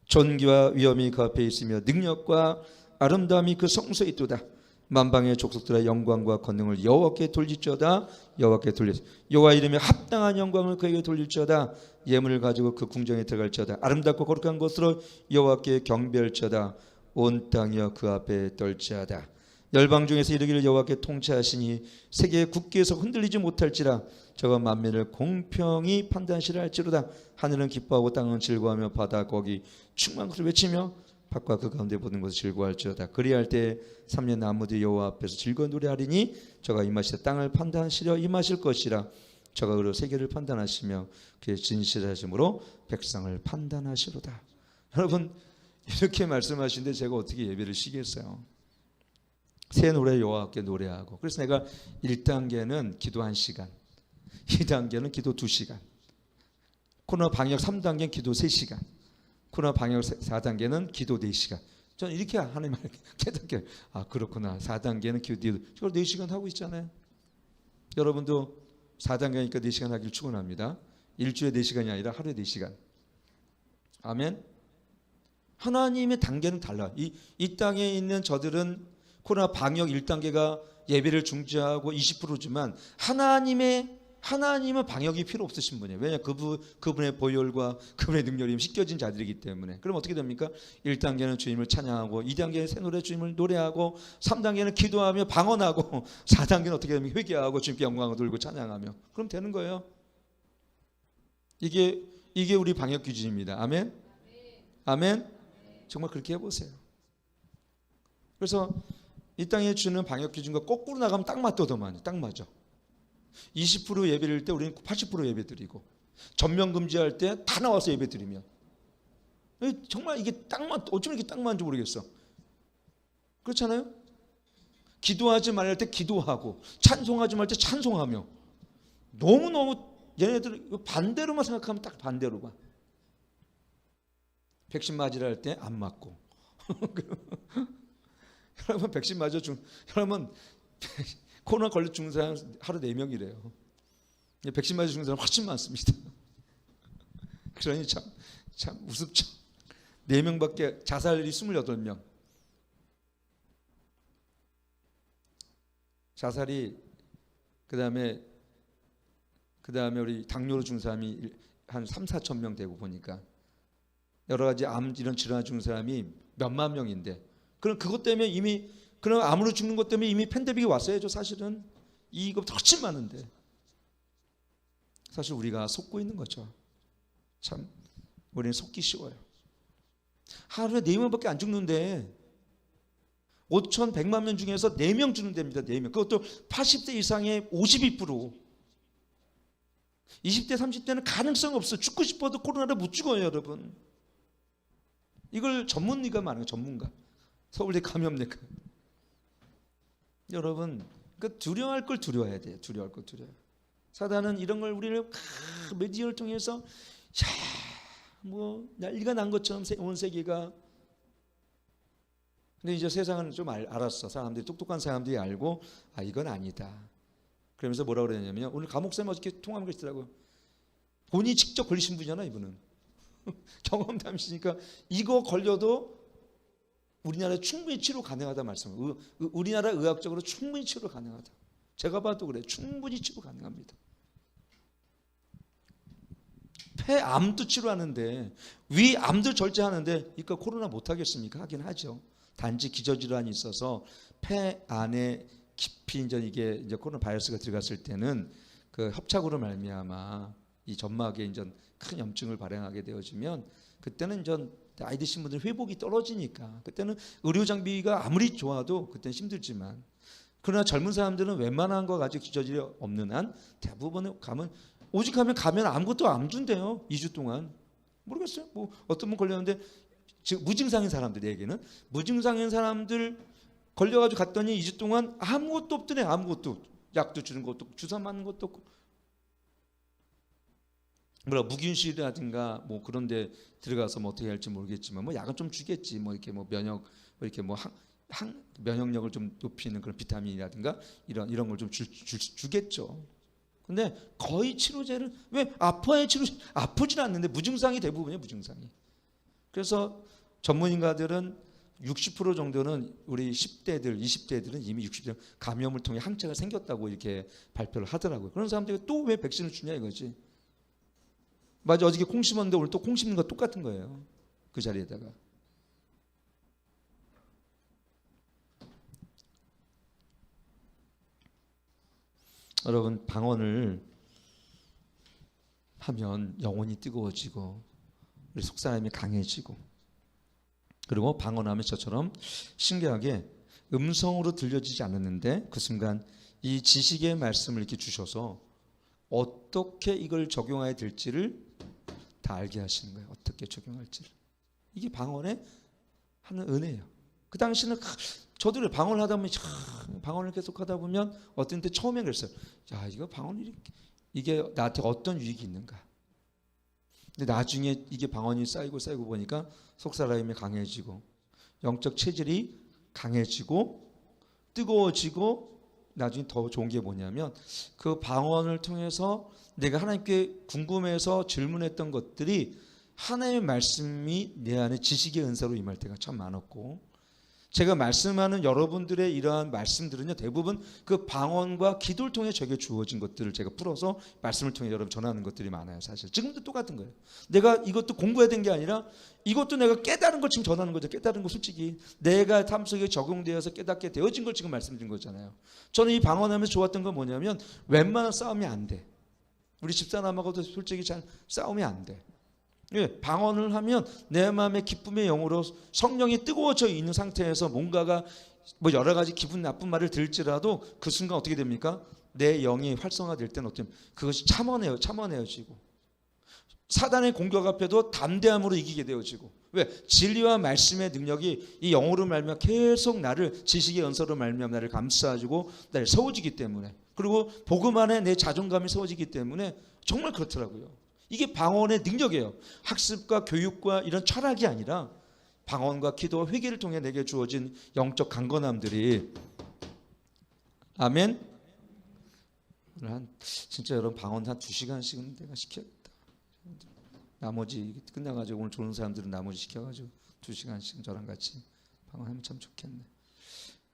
존귀와 위엄이 그 앞에 있으며 능력과 아름다움이 그 성소에 있도다. 만방의 족속들의 영광과 권능을 여호와께 돌릴지어다. 여호와께 돌리소서. 여호와 이름에 합당한 영광을 그에게 돌릴지어다. 예물을 가지고 그 궁정에 들어갈지어다. 아름답고 거룩한 것으로 여호와께 경배할지어다. 온 땅이여 그 앞에 떨지어다. 열방 중에서 이르기를 여호와께 통치하시니 세계의 국기에서 흔들리지 못할지라. 저가 만민을 공평히 판단시라 할지로다. 하늘은 기뻐하고 땅은 즐거워하며 바다 거기 충만한 것을 외치며 밭과 그 가운데 모든 것을 즐거워할지어다. 그리할 때 3년 나무들이 여호와 앞에서 즐거운 노래하리니 저가 임하시되 땅을 판단하시려 임하실 것이라. 저가 그로 세계를 판단하시며 그의 진실하심으로 백성을 판단하시로다. 여러분 이렇게 말씀하시는데 제가 어떻게 예배를 쉬겠어요? 새 노래 여호와께 노래하고. 그래서 내가 1단계는 기도 1시간, 2단계는 기도 2시간, 코로나 방역 3단계는 기도 3시간, 코로나 방역 4단계는 기도 4시간. 저는 이렇게 하나님 깨닫게 그렇구나. 4단계는 기도 4시간 하고 있잖아요. 여러분도 4단계니까 4시간 하길 축원합니다. 일주일에 4시간이 아니라 하루에 4시간. 아멘. 하나님의 단계는 달라. 이 땅에 있는 저들은 코로나 방역 1단계가 예배를 중지하고 20%지만 하나님은 방역이 필요 없으신 분이에요. 왜냐? 그분의 보혈과 그분의 능력이 씻겨진 자들이기 때문에. 그럼 어떻게 됩니까? 1단계는 주님을 찬양하고 2단계는 새 노래 주님을 노래하고 3단계는 기도하며 방언하고 4단계는 어떻게 됩니까? 회개하고 주님께 영광을 돌리고 찬양하며. 그럼 되는 거예요. 이게 우리 방역 기준입니다. 아멘? 아멘? 정말 그렇게 해보세요. 그래서 이 땅에 주는 방역 기준과 거꾸로 나가면 딱 맞더더만. 딱 맞아. 20% 예배드릴 때 우리는 80% 예배드리고 전면 금지할 때 다 나와서 예배드리면 정말 이게 딱 맞. 어쩌면 이렇게 딱 맞는지 모르겠어. 그렇잖아요. 기도하지 말할 때 기도하고 찬송하지 말 때 찬송하며 너무너무 얘네들 반대로만 생각하면 딱 반대로만. 백신 맞으라 할 때 안 맞고 여러분 백신 맞아 여러분 코로나 걸려 죽는 사람 하루 4명이래요. 백신 맞아 죽는 사람 훨씬 많습니다. 그러니 참 우습죠. 4명밖에 자살이 28명. 자살이 그다음에 우리 당뇨로 죽은 사람이 한 3-4천 명 되고 보니까 여러 가지 암 이런 질환 죽은 사람이 몇만 명인데 그럼 그것 때문에 그럼 암으로 죽는 것 때문에 이미 팬데믹이 왔어야죠. 사실은 이것보다 훨씬 많은데 사실 우리가 속고 있는 거죠. 참 우리는 속기 쉬워요. 하루에 4명밖에 안 죽는데 5,100만 명 중에서 4명 죽는답니다. 4명. 그것도 80대 이상의 52%. 20대 30대는 가능성 없어. 죽고 싶어도 코로나를 못 죽어요. 여러분. 이걸 전문의가 많아요. 전문가. 서울대 감염내과. 여러분, 그 두려워할 걸 두려워해야 돼요. 두려워할 걸 두려워해요. 사단은 이런 걸 우리를 미디어를 통해서 뭐 난리가 난 것처럼 온 세계가. 근데 이제 세상은 좀 알았어. 사람들이 똑똑한 사람들이 알고 이건 아니다. 그러면서 뭐라고 그러냐면요. 오늘 감옥쌤 어저께 통화한 거 있더라고요. 본인이 직접 걸리신 분이잖아 이분은. 경험담이시니까 이거 걸려도 우리나라에 충분히 치료 가능하다 말씀을. 우리나라 의학적으로 충분히 치료 가능하다. 제가 봐도 그래. 충분히 치료 가능합니다. 폐암도 치료하는데 위암도 절제하는데 그러니까 코로나 못하겠습니까? 하긴 하죠. 단지 기저질환이 있어서 폐 안에 깊이 이게 코로나 바이러스가 들어갔을 때는 그 협착으로 말미암아 이 점막에 이제 큰 염증을 발행하게 되어지면 그때는 이제 나이 드신 분들 회복이 떨어지니까 그때는 의료 장비가 아무리 좋아도 그때는 힘들지만 그러나 젊은 사람들은 웬만한 거 가지고 기저질이 없는 한 대부분의 오직 가면 아무것도 안 준대요. 2주 동안. 모르겠어요. 뭐 어떤 분 걸렸는데 지금 무증상인 사람들에게는 무증상인 사람들 걸려가지고 갔더니 2주 동안 아무것도 없더래. 아무것도. 약도 주는 것도 없고 주사 맞는 것도 없고 무균실이라든가 뭐 그런 데 들어가서 뭐 어떻게 할지 모르겠지만 뭐 약은 좀 주겠지. 뭐 이렇게 뭐 면역력을 좀 높이는 그런 비타민이라든가 이런 걸 좀 주겠죠. 근데 거의 치료제를 왜 아프진 않는데 무증상이 대부분이에요. 무증상이. 그래서 전문의가들은 60% 정도는 우리 10대들, 20대들은 이미 60대 감염을 통해 항체가 생겼다고 이렇게 발표를 하더라고요. 그런 사람들이 또 왜 백신을 주냐 이거지. 맞아. 어저께 콩 심었는데 오늘 또 콩 심는 거 똑같은 거예요. 그 자리에다가. 여러분 방언을 하면 영혼이 뜨거워지고 우리 속사람이 강해지고 그리고 방언하면 저처럼 신기하게 음성으로 들려지지 않았는데 그 순간 이 지식의 말씀을 이렇게 주셔서 어떻게 이걸 적용해야 될지를 다 알게 하시는 거예요. 어떻게 적용할지를. 이게 방언의 하는 은혜예요. 그 당시는 저도 방언을 하다 보면 방언을 계속 하다 보면 어떤 때 처음엔 그랬어요. 야 이거 방언이 이게 나한테 어떤 유익이 있는가. 근데 나중에 이게 방언이 쌓이고 보니까 속사람이 강해지고 영적 체질이 강해지고 뜨거워지고 나중에 더 좋은 게 뭐냐면 그 방언을 통해서 내가 하나님께 궁금해서 질문했던 것들이 하나님의 말씀이 내 안에 지식의 은사로 임할 때가 참 많았고 제가 말씀하는 여러분들의 이러한 말씀들은요 대부분 그 방언과 기도를 통해 저에게 주어진 것들을 제가 풀어서 말씀을 통해 여러분 전하는 것들이 많아요. 사실 지금도 똑같은 거예요. 내가 이것도 공부해야 된 게 아니라 이것도 내가 깨달은 걸 지금 전하는 거죠. 깨달은 거 솔직히 내가 삶 속에 적용되어서 깨닫게 되어진 걸 지금 말씀드린 거잖아요. 저는 이 방언하면서 좋았던 건 뭐냐면 웬만한 싸움이 안 돼. 우리 집사람하고도 솔직히 잘 싸움이 안 돼. 예, 방언을 하면 내 마음의 기쁨의 영으로 성령이 뜨거워져 있는 상태에서 뭔가가 뭐 여러 가지 기분 나쁜 말을 들을지라도 그 순간 어떻게 됩니까? 내 영이 활성화될 때는 어떻게 그것이 참아내어지고 사단의 공격 앞에도 담대함으로 이기게 되어지고 왜? 진리와 말씀의 능력이 이 영으로 말미암아 계속 나를 지식의 연서로 말미암아 나를 감싸주고 나를 세워지기 때문에 그리고 복음 안에 내 자존감이 세워지기 때문에 정말 그렇더라고요. 이게 방언의 능력이에요. 학습과 교육과 이런 철학이 아니라 방언과 기도와 회개를 통해 내게 주어진 영적 강건함들이 아멘. 진짜 여러분 방언 한 2시간씩은 내가 시켜야겠다. 나머지 끝나가지고 오늘 좋은 사람들은 나머지 시켜가지고 2시간씩 저랑 같이 방언하면 참 좋겠네.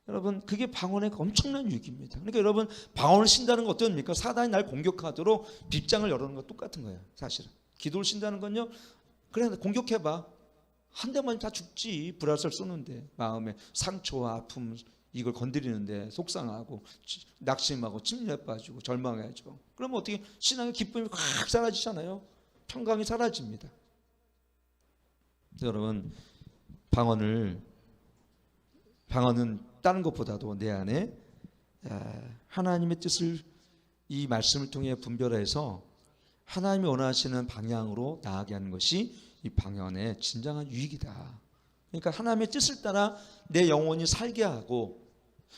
여러분 그게 방언의 엄청난 유익입니다. 그러니까 여러분 방언을 신다는 건 어떻습니까? 사단이 날 공격하도록 빗장을 열어놓는 거 똑같은 거예요. 사실은 기도를 신다는 건요. 그래 공격해봐. 한 대만 다 죽지. 불화살 쏘는데 마음에 상처와 아픔 이걸 건드리는데 속상하고 낙심하고 침략 빠지고 절망해져. 그러면 어떻게 신앙의 기쁨이 확 사라지잖아요. 평강이 사라집니다. 여러분 방언은 다른 것보다도 내 안에 하나님의 뜻을 이 말씀을 통해 분별해서 하나님이 원하시는 방향으로 나아가게 하는 것이 이 방언의 진정한 유익이다. 그러니까 하나님의 뜻을 따라 내 영혼이 살게 하고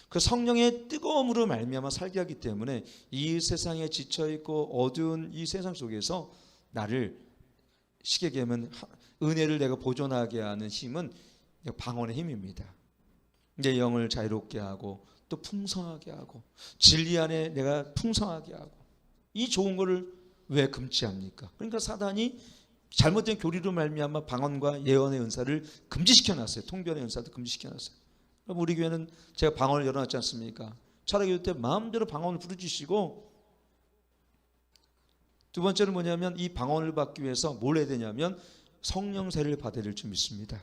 그 성령의 뜨거움으로 말미암아 살게 하기 때문에 이 세상에 지쳐 있고 어두운 이 세상 속에서 나를 쉽게 얘기하면 은혜를 내가 보존하게 하는 힘은 방언의 힘입니다. 내 영을 자유롭게 하고 또 풍성하게 하고 진리 안에 내가 풍성하게 하고 이 좋은 거를 왜 금지합니까? 그러니까 사단이 잘못된 교리로 말미암아 방언과 예언의 은사를 금지시켜 놨어요. 통변의 은사도 금지시켜 놨어요. 그럼 우리 교회는 제가 방언을 열어놨지 않습니까? 차라기 때 마음대로 방언을 부르짖으시고, 두 번째는 뭐냐면 이 방언을 받기 위해서 뭘 해야 되냐면 성령 세례를 받아야 될 줄 믿습니다.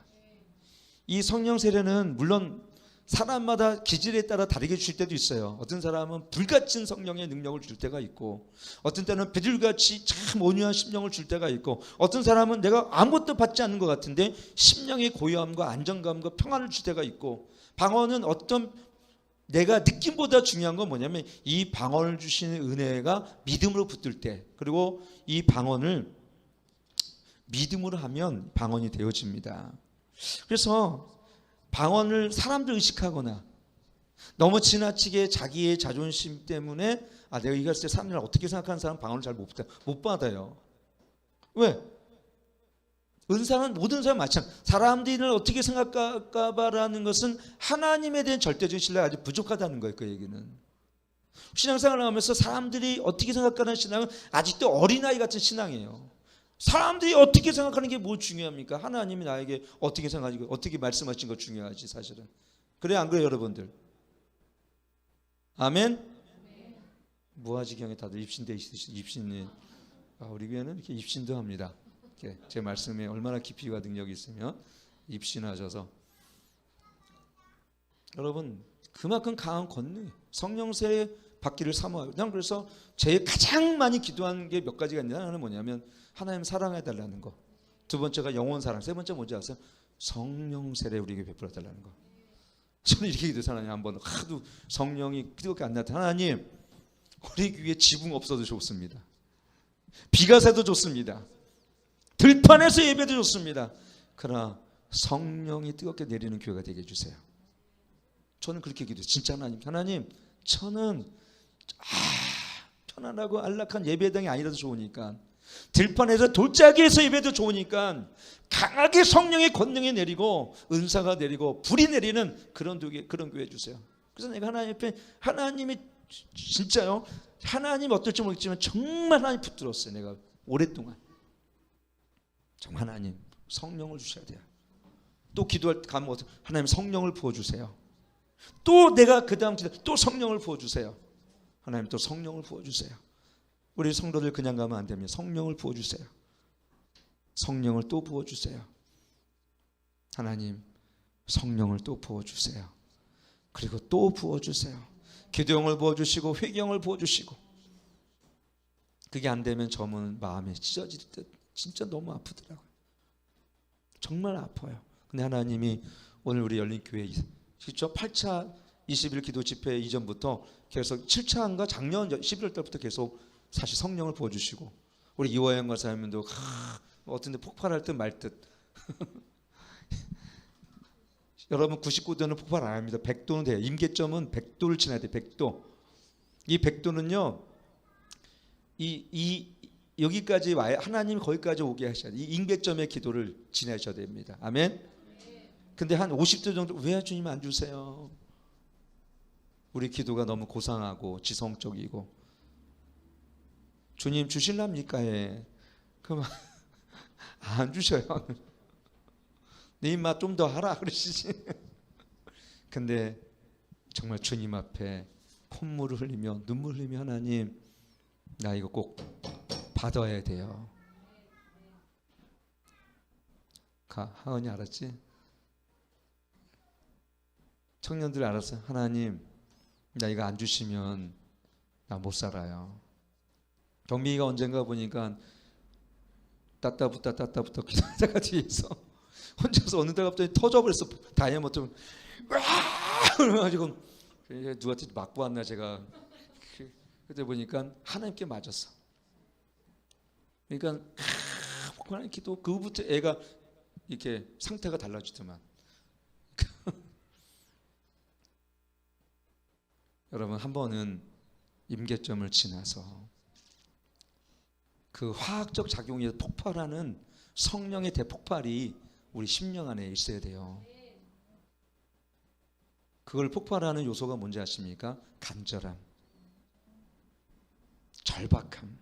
이 성령 세례는 물론 사람마다 기질에 따라 다르게 주실 때도 있어요. 어떤 사람은 불같은 성령의 능력을 줄 때가 있고, 어떤 때는 베들같이 참 온유한 심령을 줄 때가 있고, 어떤 사람은 내가 아무것도 받지 않는 것 같은데 심령의 고요함과 안정감과 평안을 줄 때가 있고, 방언은 어떤 내가 느낌보다 중요한 건 뭐냐면 이 방언을 주시는 은혜가 믿음으로 붙들 때, 그리고 이 방언을 믿음으로 하면 방언이 되어집니다. 그래서 방언을 사람들 의식하거나 너무 지나치게 자기의 자존심 때문에 내가 이거 했을 때 사람들 어떻게 생각하는 사람 방언을 잘 못 받아요. 왜? 은사는 모든 사람 마찬가지. 사람들을 어떻게 생각할까봐라는 것은 하나님에 대한 절대적인 신뢰가 아주 부족하다는 거예요. 그 얘기는. 신앙생활을 하면서 사람들이 어떻게 생각하는 신앙은 아직도 어린아이 같은 신앙이에요. 사람들이 어떻게 생각하는 게 뭐 중요합니까? 하나님이 나에게 어떻게 생각하시고 어떻게 말씀하신 거 중요하지 사실은. 그래 안 그래요 여러분들? 아멘? 무아지경에 다들 입신돼 있으시죠? 입신이. 우리 교회는 이렇게 입신도 합니다. 이렇게 제 말씀에 얼마나 깊이와 능력이 있으면 입신하셔서. 여러분 그만큼 강한 권능, 성령 세례 받기를 사모하고, 난 그래서 제일 가장 많이 기도하는 게 몇 가지가 있는데, 하나는 뭐냐면 하나님 사랑해 달라는 거, 두 번째가 영원 사랑, 세 번째 뭔지 아세요? 성령 세례 우리에게 베풀어 달라는 거. 저는 이렇게 기도해서 하나님 한번 하도 성령이 뜨겁게 안 나타나, 하나님 우리 교회에 지붕 없어도 좋습니다. 비가 새도 좋습니다. 들판에서 예배도 좋습니다. 그러나 성령이 뜨겁게 내리는 교회가 되게 해주세요. 저는 그렇게 기도해요. 진짜 하나님 저는 편안하고 안락한 예배당이 아니라도 좋으니까, 들판에서 돌짜기에서 예배도 좋으니까 강하게 성령의 권능이 내리고 은사가 내리고 불이 내리는 그런 교회 해주세요. 그래서 내가 하나님 앞에, 하나님이 진짜요, 하나님 어떨지 모르겠지만 정말 하나님 붙들었어요. 내가 오랫동안 정말 하나님 성령을 주셔야 돼요. 또 기도할 때 가면 하나님 성령을 부어주세요. 또 내가 그 다음 기도 또 성령을 부어주세요. 하나님 또 성령을 부어주세요. 우리 성도들 그냥 가면 안 됩니다. 성령을 부어주세요. 성령을 또 부어주세요. 하나님 성령을 또 부어주세요. 그리고 또 부어주세요. 기도형을 부어주시고 회개형을 부어주시고. 그게 안 되면 저는 마음에 찢어질 때 진짜 너무 아프더라고요. 정말 아파요. 근데 하나님이 오늘 우리 열린교회 직접 8차 21 기도 집회 이전부터 계속 7차인가 작년 11월 달부터 계속 사실 성령을 부어주시고, 우리 이화영 권사님도 어떤 데 폭발할 듯 말 듯. 여러분 99도는 폭발 안 합니다. 100도는 돼요. 임계점은 100도를 지나야 돼요. 100도. 이 100도는요 여기까지 와야, 하나님이 거기까지 오게 하셔야 돼요. 이 임계점의 기도를 지나셔야 됩니다. 아멘. 근데 한 50도 정도 왜 주님 안 주세요? 우리 기도가 너무 고상하고 지성적이고. 주님 주실랍니까? 그럼 안 주셔요. 네 입맛 좀 더 하라 그러시지. 근데 정말 주님 앞에 콧물을 흘리며 눈물 흘리며, 하나님 나 이거 꼭 받아야 돼요. 하은이 알았지? 청년들 알았어요. 하나님 나 이거 안 주시면 나 못 살아요. 경민이가 언젠가 보니까 따따붙다 기도하다가 뒤에서 혼자서 어느 날 갑자기 터져버렸어. 다이아몬드 와 그래가지고 누구한테 맞고 왔나 제가. 그때 보니까 하나님께 맞았어. 그러니까 하나님 기도, 그부터 애가 이렇게 상태가 달라지더만. 여러분 한 번은 임계점을 지나서 그 화학적 작용에 폭발하는 성령의 대폭발이 우리 심령 안에 있어야 돼요. 그걸 폭발하는 요소가 뭔지 아십니까? 간절함, 절박함,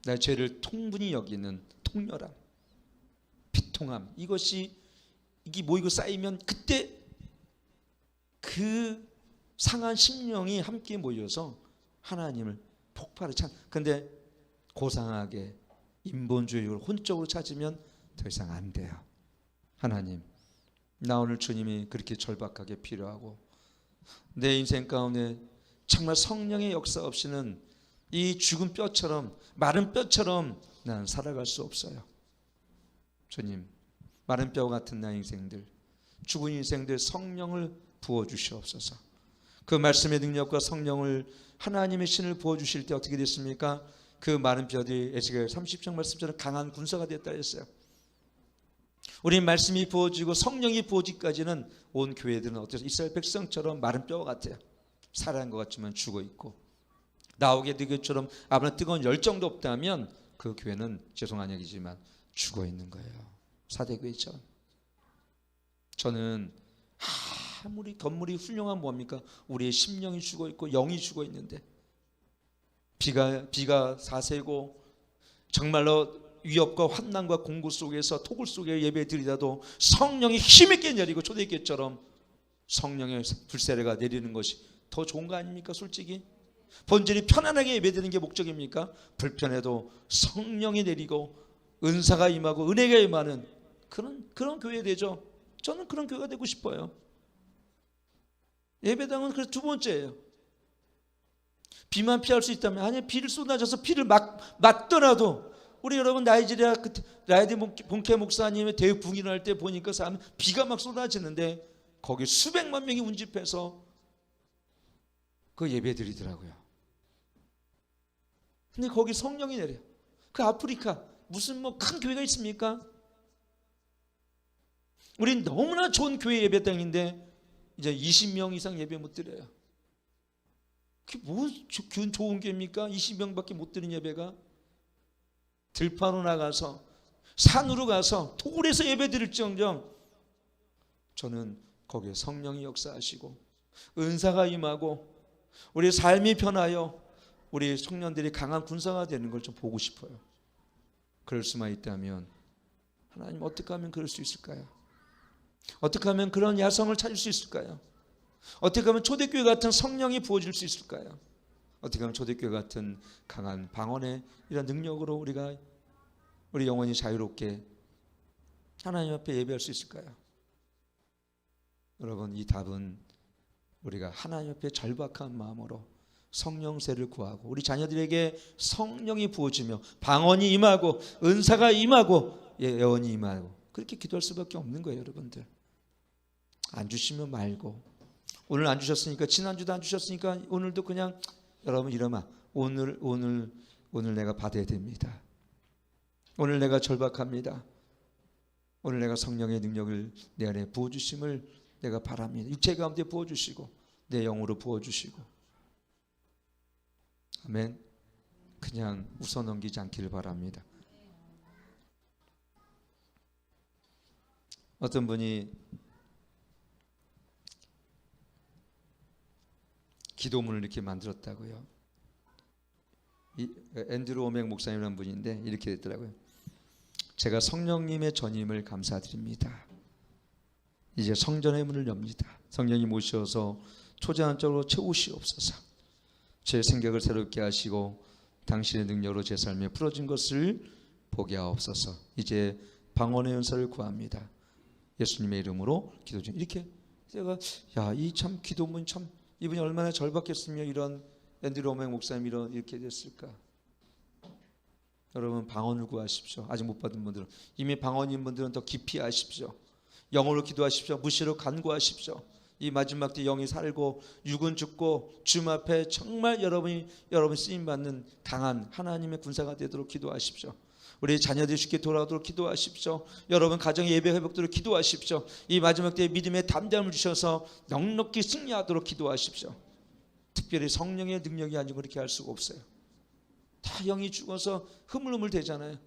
나의 죄를 통분히 여기는 통렬함, 비통함. 이게 모이고 쌓이면 그때 그 상한 심령이 함께 모여서 하나님을 폭발을 근데 고상하게 인본주의를 혼적으로 찾으면 더 이상 안 돼요. 하나님, 나 오늘 주님이 그렇게 절박하게 필요하고 내 인생 가운데 정말 성령의 역사 없이는 이 죽은 뼈처럼, 마른 뼈처럼 나는 살아갈 수 없어요. 주님, 마른 뼈 같은 나의 인생들, 죽은 인생들 성령을 부어주시옵소서. 그 말씀의 능력과 성령을, 하나님의 신을 부어주실 때 어떻게 됐습니까? 그 마른 뼈들이 에스겔 30장 말씀처럼 강한 군사가 됐다 했어요. 우리 말씀이 부어지고 성령이 부어지기까지는 온 교회들은 어때서 이스라엘 백성처럼 마른 뼈 같아요. 살아난 것 같지만 죽어 있고, 나오게 되기처럼 아무런 뜨거운 열정도 없다면 그 교회는 죄송한 얘기지만 죽어 있는 거예요. 사대교회죠. 저는 아무리 건물이 훌륭한 뭡니까? 우리의 심령이 죽어 있고 영이 죽어 있는데 비가 사세고 정말로 위협과 환난과 공고 속에서 토굴 속에 예배 드리다도 성령이 힘있게 내리고 초대교회처럼 성령의 불세례가 내리는 것이 더 좋은 거 아닙니까? 솔직히 본질이 편안하게 예배드리는 게 목적입니까? 불편해도 성령이 내리고 은사가 임하고 은혜가 임하는 그런 교회 되죠. 저는 그런 교회가 되고 싶어요. 예배당은 그래서 두 번째예요. 비만 피할 수 있다면, 아니 비를 쏟아져서 비를 맞더라도, 우리 여러분 나이지리아 라이드 본케 목사님의 대육 붕괴할 때 보니까 비가 막 쏟아지는데 거기 수백만 명이 운집해서 그 예배 드리더라고요. 근데 거기 성령이 내려. 그 아프리카 무슨 뭐 큰 교회가 있습니까? 우린 너무나 좋은 교회 예배당인데 이제 20명 이상 예배 못 드려요. 그게 뭐 좋은 교회입니까? 20명밖에 못 드린 예배가. 들판으로 나가서 산으로 가서 토굴에서 예배 드릴지언정 저는 거기에 성령이 역사하시고 은사가 임하고 우리 삶이 변하여 우리 청년들이 강한 군사가 되는 걸 좀 보고 싶어요. 그럴 수만 있다면 하나님 어떻게 하면 그럴 수 있을까요? 어떻게 하면 그런 야성을 찾을 수 있을까요? 어떻게 하면 초대교회 같은 성령이 부어질 수 있을까요? 어떻게 하면 초대교회 같은 강한 방언의 이런 능력으로 우리 영혼이 자유롭게 하나님 앞에 예배할 수 있을까요? 여러분, 이 답은 우리가 하나님 앞에 절박한 마음으로 성령세를 구하고 우리 자녀들에게 성령이 부어지며 방언이 임하고 은사가 임하고 예언이 임하고 그렇게 기도할 수밖에 없는 거예요. 여러분들, 안 주시면 말고, 오늘 안 주셨으니까 지난주도 안 주셨으니까 오늘도 그냥 여러분 이러면 오늘 내가 받아야 됩니다. 오늘 내가 절박합니다. 오늘 내가 성령의 능력을 내 안에 부어주심을 내가 바랍니다. 육체 가운데 부어주시고 내 영으로 부어주시고. 아멘. 그냥 웃어넘기지 않기를 바랍니다. 어떤 분이 기도문을 이렇게 만들었다고요. 앤드루 오맥 목사님이라는 분인데 이렇게 됐더라고요. 제가 성령님의 전임을 감사드립니다. 이제 성전의 문을 엽니다. 성령님 오셔서 초자연적으로 채우시옵소서. 제 생각을 새롭게 하시고 당신의 능력으로 제 삶에 풀어진 것을 보게 하옵소서. 이제 방언의 은사를 구합니다. 예수님의 이름으로 기도 중. 이렇게 제가 이 참 기도문 참 이분이 얼마나 절박했으며 이런 앤드루 오맥 목사님 이렇게 됐을까. 여러분, 방언을 구하십시오. 아직 못 받은 분들은, 이미 방언인 분들은 더 깊이 하십시오. 영으로 기도하십시오. 무시로 간구하십시오. 이 마지막 때 영이 살고 육은 죽고 주님 앞에 정말 여러분 쓰임 받는 강한 하나님의 군사가 되도록 기도하십시오. 우리 자녀들이 쉽게 돌아오도록 기도하십시오. 여러분 가정의 예배 회복도록 기도하십시오. 이 마지막 때에 믿음의 담대함을 주셔서 넉넉히 승리하도록 기도하십시오. 특별히 성령의 능력이 아니고 그렇게 할 수가 없어요. 다 영이 죽어서 흐물흐물 되잖아요.